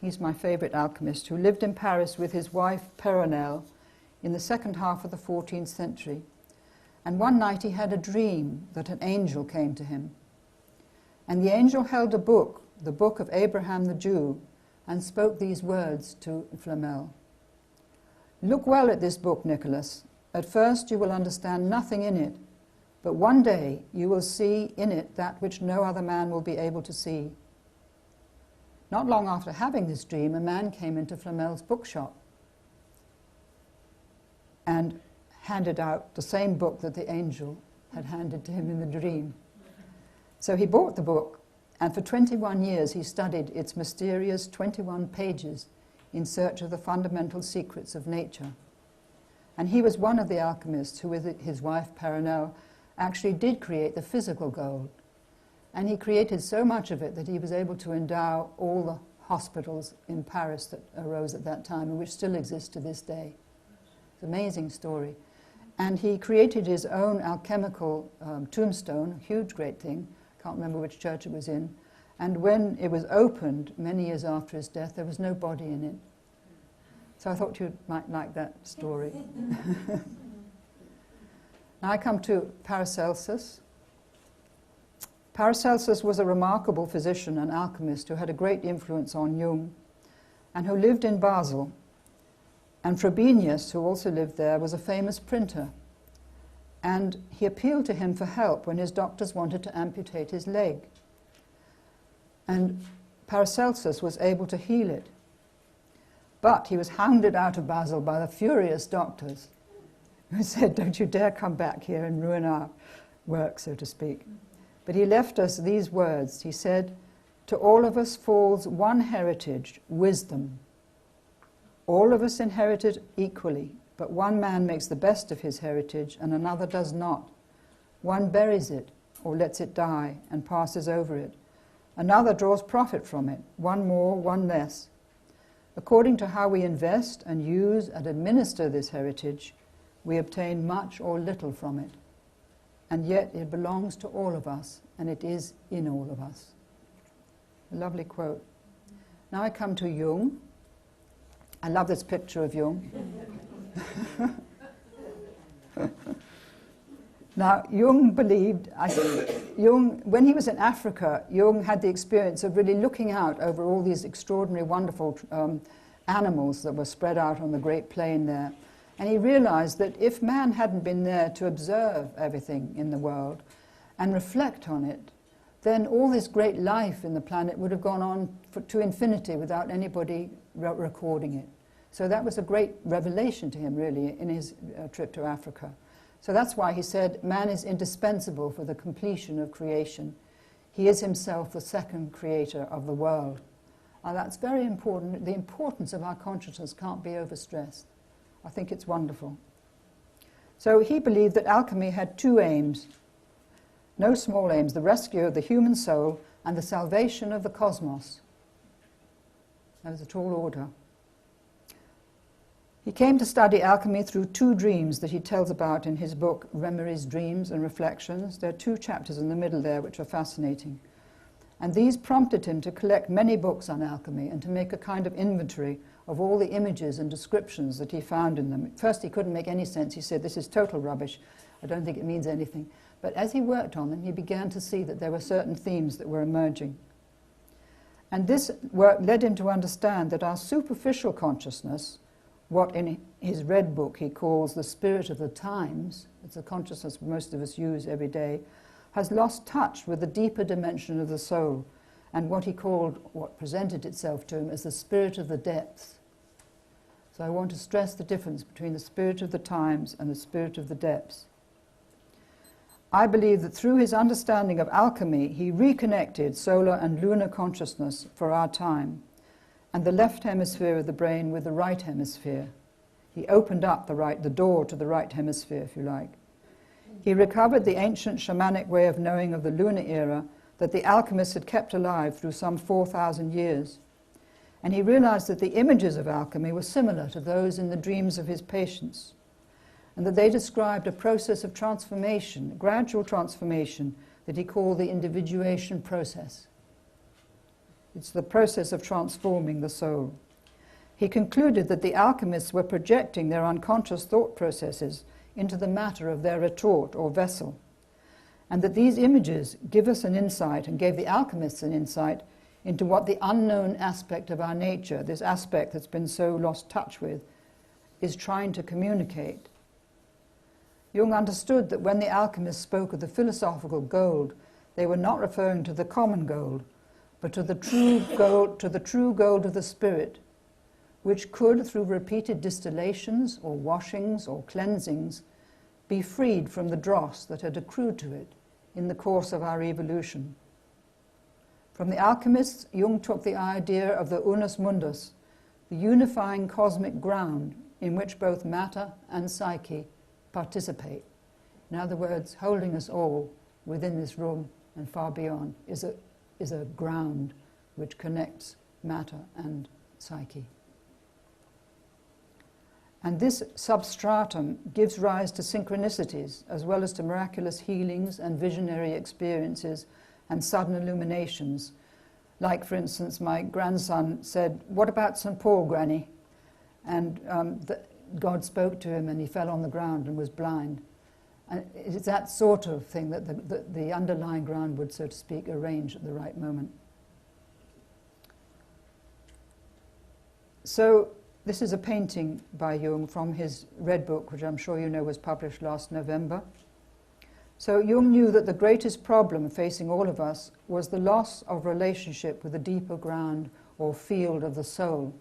He's my favorite alchemist, who lived in Paris with his wife Perronelle in the second half of the 14th century. And one night he had a dream that an angel came to him. And the angel held a book, the book of Abraham the Jew, and spoke these words to Flamel. Look well at this book, Nicholas. At first you will understand nothing in it, but one day you will see in it that which no other man will be able to see. Not long after having this dream, a man came into Flamel's bookshop and handed out the same book that the angel had handed to him in the dream. So he bought the book, and for 21 years he studied its mysterious 21 pages in search of the fundamental secrets of nature. And he was one of the alchemists who, with his wife Perenelle, actually did create the physical gold. And he created so much of it that he was able to endow all the hospitals in Paris that arose at that time and which still exist to this day. It's an amazing story. And he created his own alchemical tombstone, a huge great thing. Can't remember which church it was in. And when it was opened, many years after his death, there was no body in it. So I thought you might like that story. Now I come to Paracelsus. Paracelsus was a remarkable physician and alchemist who had a great influence on Jung and who lived in Basel. And Frobenius, who also lived there, was a famous printer. And he appealed to him for help when his doctors wanted to amputate his leg. And Paracelsus was able to heal it. But he was hounded out of Basel by the furious doctors who said, don't you dare come back here and ruin our work, so to speak. But he left us these words. He said, to all of us falls one heritage, wisdom. All of us inherit it equally, but one man makes the best of his heritage and another does not. One buries it or lets it die and passes over it. Another draws profit from it, one more, one less. According to how we invest and use and administer this heritage, we obtain much or little from it. And yet it belongs to all of us, and it is in all of us. A lovely quote. Now I come to Jung. I love this picture of Jung. Now, Jung believed, when he was in Africa, Jung had the experience of really looking out over all these extraordinary, wonderful animals that were spread out on the Great Plain there. And he realized that if man hadn't been there to observe everything in the world and reflect on it, then all this great life in the planet would have gone on to infinity without anybody recording it. So that was a great revelation to him, really, in his trip to Africa. So that's why he said, man is indispensable for the completion of creation. He is himself the second creator of the world. And that's very important. The importance of our consciousness can't be overstressed. I think it's wonderful. So he believed that alchemy had two aims, no small aims, the rescue of the human soul and the salvation of the cosmos. That was a tall order. He came to study alchemy through two dreams that he tells about in his book, Memories, Dreams and Reflections. There are two chapters in the middle there which are fascinating. And these prompted him to collect many books on alchemy and to make a kind of inventory of all the images and descriptions that he found in them. At first he couldn't make any sense. He said, this is total rubbish. I don't think it means anything. But as he worked on them, he began to see that there were certain themes that were emerging. And this work led him to understand that our superficial consciousness, what in his red book he calls the spirit of the times, it's a consciousness most of us use every day, has lost touch with the deeper dimension of the soul and what he called, what presented itself to him as the spirit of the depths. So I want to stress the difference between the spirit of the times and the spirit of the depths. I believe that through his understanding of alchemy, he reconnected solar and lunar consciousness for our time, and the left hemisphere of the brain with the right hemisphere. He opened up the door to the right hemisphere, if you like. He recovered the ancient shamanic way of knowing of the lunar era that the alchemists had kept alive through some 4,000 years. And he realized that the images of alchemy were similar to those in the dreams of his patients, and that they described a process of transformation, gradual transformation, that he called the individuation process. It's the process of transforming the soul. He concluded that the alchemists were projecting their unconscious thought processes into the matter of their retort or vessel, and that these images give us an insight, and gave the alchemists an insight, into what the unknown aspect of our nature, this aspect that's been so lost touch with, is trying to communicate. Jung understood that when the alchemists spoke of the philosophical gold, they were not referring to the common gold, but to the true gold of the spirit, which could, through repeated distillations or washings or cleansings, be freed from the dross that had accrued to it in the course of our evolution. From the alchemists, Jung took the idea of the unus mundus, the unifying cosmic ground in which both matter and psyche participate. In other words, holding us all within this room and far beyond is a ground which connects matter and psyche. And this substratum gives rise to synchronicities, as well as to miraculous healings and visionary experiences and sudden illuminations. Like, for instance, my grandson said, "What about St. Paul, Granny?" And God spoke to him and he fell on the ground and was blind. And it's that sort of thing that the underlying ground would, so to speak, arrange at the right moment. So this is a painting by Jung from his Red Book, which I'm sure you know was published last November. So Jung knew that the greatest problem facing all of us was the loss of relationship with the deeper ground or field of the soul.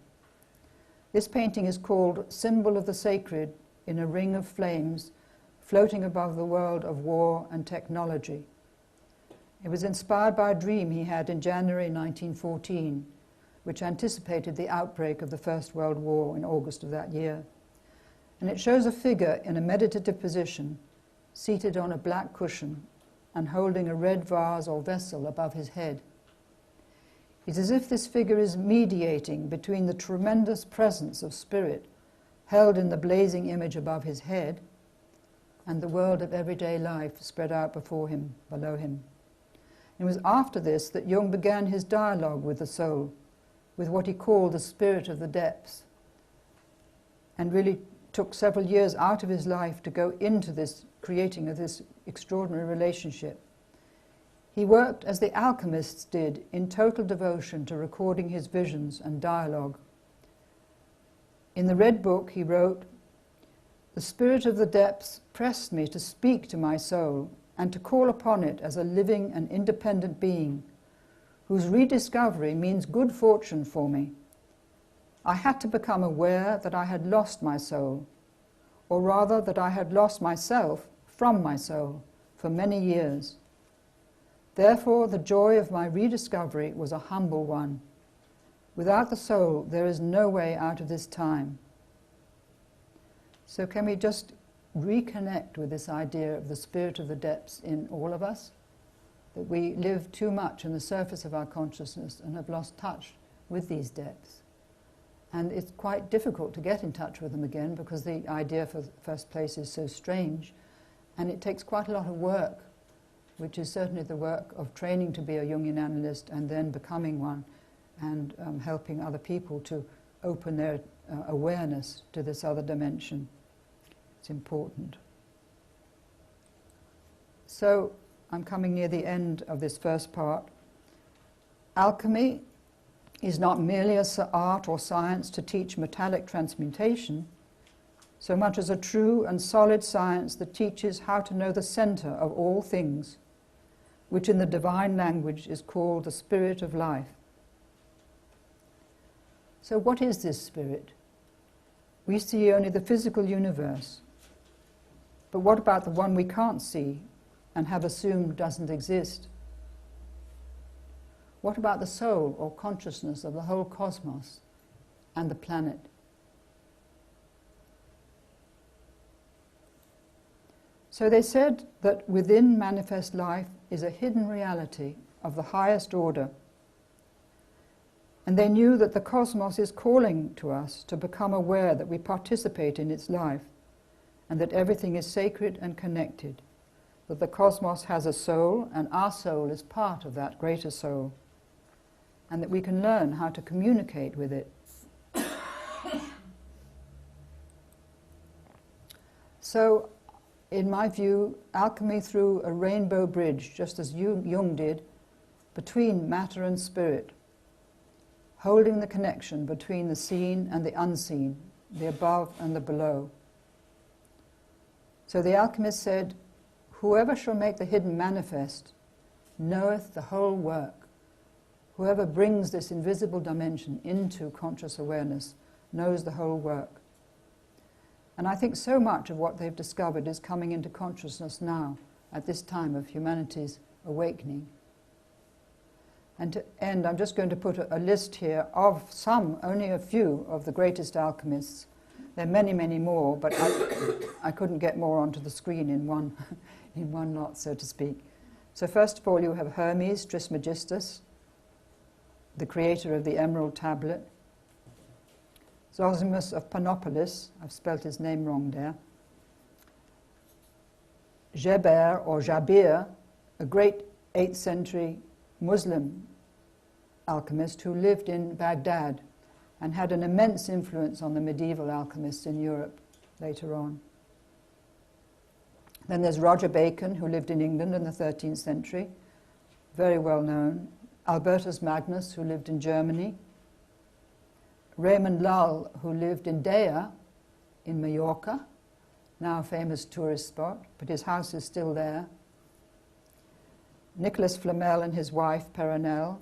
This painting is called Symbol of the Sacred in a Ring of Flames Floating Above the World of War and Technology. It was inspired by a dream he had in January 1914, which anticipated the outbreak of the First World War in August of that year. And it shows a figure in a meditative position, seated on a black cushion and holding a red vase or vessel above his head. It's as if this figure is mediating between the tremendous presence of spirit held in the blazing image above his head and the world of everyday life spread out before him, below him. It was after this that Jung began his dialogue with the soul, with what he called the spirit of the depths, and really took several years out of his life to go into this creating of this extraordinary relationship. He worked as the alchemists did, in total devotion to recording his visions and dialogue. In the Red Book he wrote, "The spirit of the depths pressed me to speak to my soul and to call upon it as a living and independent being, whose rediscovery means good fortune for me. I had to become aware that I had lost my soul, or rather that I had lost myself from my soul for many years. Therefore, the joy of my rediscovery was a humble one. Without the soul, there is no way out of this time." So can we just reconnect with this idea of the spirit of the depths in all of us? That we live too much on the surface of our consciousness and have lost touch with these depths. And it's quite difficult to get in touch with them again, because the idea for the first place is so strange, and it takes quite a lot of work, which is certainly the work of training to be a Jungian analyst and then becoming one, and helping other people to open their awareness to this other dimension. It's important. So I'm coming near the end of this first part. Alchemy is not merely an art or science to teach metallic transmutation, so much as a true and solid science that teaches how to know the center of all things, which in the divine language is called the spirit of life. So what is this spirit? We see only the physical universe, but what about the one we can't see and have assumed doesn't exist? What about the soul or consciousness of the whole cosmos and the planet? So they said that within manifest life is a hidden reality of the highest order, and they knew that the cosmos is calling to us to become aware that we participate in its life, and that everything is sacred and connected, that the cosmos has a soul, and our soul is part of that greater soul, and that we can learn how to communicate with it. So in my view, alchemy through a rainbow bridge, just as Jung did, between matter and spirit, holding the connection between the seen and the unseen, the above and the below. So the alchemist said, "Whoever shall make the hidden manifest knoweth the whole work. Whoever brings this invisible dimension into conscious awareness knows the whole work." And I think so much of what they've discovered is coming into consciousness now, at this time of humanity's awakening. And to end, I'm just going to put a list here of some, only a few, of the greatest alchemists. There are many, many more, but I couldn't get more onto the screen in one, in one lot, so to speak. So first of all, you have Hermes Trismegistus, the creator of the Emerald Tablet. Zosimus of Panopolis, I've spelt his name wrong there. Geber or Jabir, a great 8th century Muslim alchemist who lived in Baghdad and had an immense influence on the medieval alchemists in Europe later on. Then there's Roger Bacon, who lived in England in the 13th century, very well known. Albertus Magnus, who lived in Germany. Raymond Lull, who lived in Dea in Mallorca, now a famous tourist spot, but his house is still there. Nicholas Flamel and his wife, Peronelle.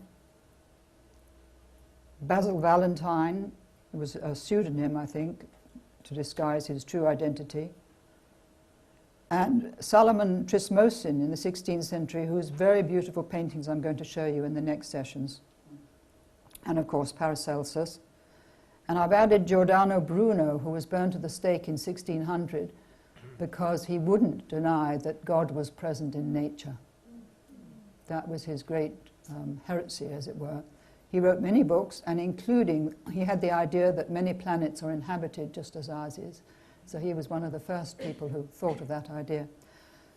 Basil Valentine, it was a pseudonym, I think, to disguise his true identity. And Solomon Trismosin in the 16th century, whose very beautiful paintings I'm going to show you in the next sessions. And of course, Paracelsus. And I've added Giordano Bruno, who was burned to the stake in 1600 because he wouldn't deny that God was present in nature. That was his great heresy, as it were. He wrote many books, and including, he had the idea that many planets are inhabited just as ours is. So he was one of the first people who thought of that idea.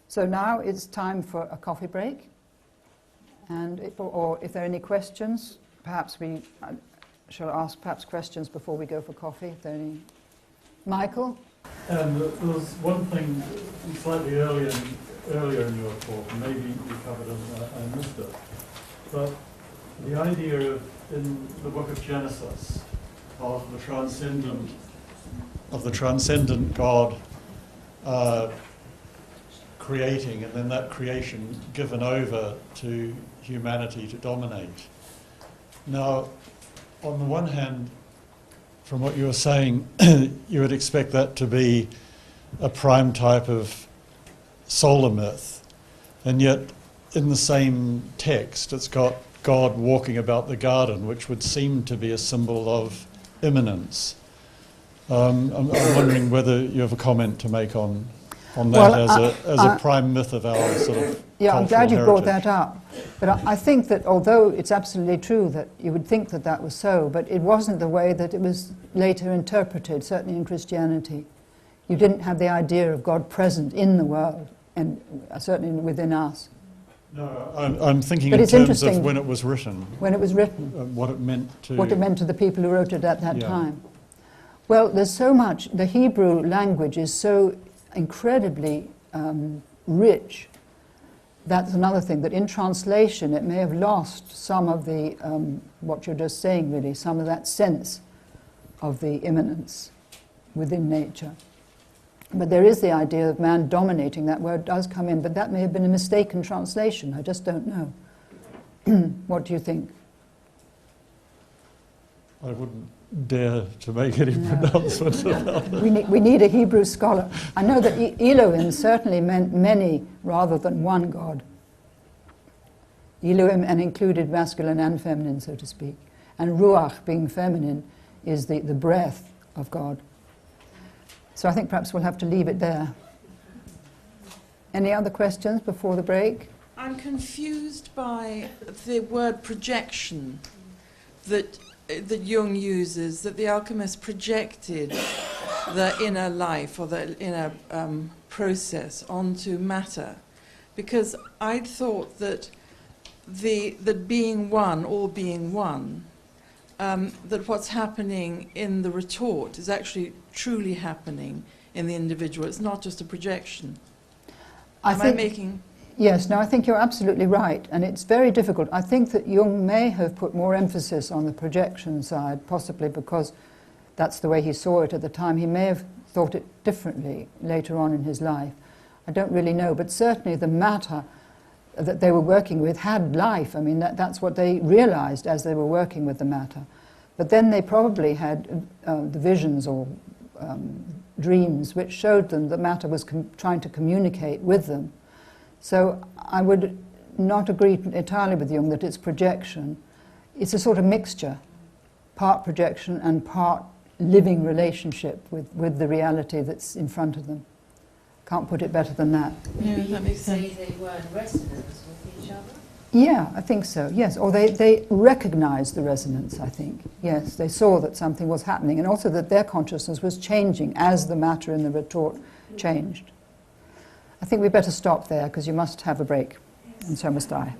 So now it's time for a coffee break. And if there are any questions, perhaps we shall ask perhaps questions before we go for coffee. If there are any. Michael? There was one thing slightly earlier in your talk, and maybe you covered it and I missed it. But the idea of, in the book of Genesis, of the transcendent God creating, and then that creation given over to humanity to dominate. Now, on the one hand, from what you were saying, you would expect that to be a prime type of solar myth, and yet in the same text it's got God walking about the garden, which would seem to be a symbol of immanence. I'm wondering whether you have a comment to make on that as a prime myth of our sort of yeah, I'm glad you heritage. brought that up. But I think that although it's absolutely true that you would think that that was so, but it wasn't the way that it was later interpreted, certainly in Christianity. You didn't have the idea of God present in the world, and certainly within us. No, I'm thinking But in it's terms of interesting when it was written. When it was written. What it meant to... What it meant to the people who wrote it at that Yeah. time. Well, there's so much. The Hebrew language is so incredibly rich. That's another thing, that in translation it may have lost some of the, what you're just saying really, some of that sense of the immanence within nature. But there is the idea of man dominating. That word does come in, but that may have been a mistaken translation. I just don't know. What do you think? I wouldn't dare to make any pronouncement about it. We need a Hebrew scholar. I know that Elohim certainly meant many rather than one God. Elohim and included masculine and feminine, so to speak. And Ruach, being feminine, is the breath of God. So I think perhaps we'll have to leave it there. Any other questions before the break? I'm confused by the word projection that Jung uses, that the alchemist projected the inner life or the inner process onto matter. Because I'd thought that that being one, all being one, that what's happening in the retort is actually truly happening in the individual. It's not just a projection. Am I making... Yes, no, I think you're absolutely right, and it's very difficult. I think that Jung may have put more emphasis on the projection side, possibly because that's the way he saw it at the time. He may have thought it differently later on in his life. I don't really know, but certainly the matter that they were working with had life. I mean, that's what they realized as they were working with the matter. But then they probably had the visions or dreams which showed them that matter was trying to communicate with them. So I would not agree entirely with Jung that it's projection. It's a sort of mixture, part projection and part living relationship with the reality that's in front of them. Can't put it better than that. Yeah, that makes sense. Say they were in resonance with each other? Yeah, I think so, yes. Or they recognized the resonance, I think. Yes, they saw that something was happening, and also that their consciousness was changing as the matter in the retort changed. I think we better stop there, because you must have a break, and so must I.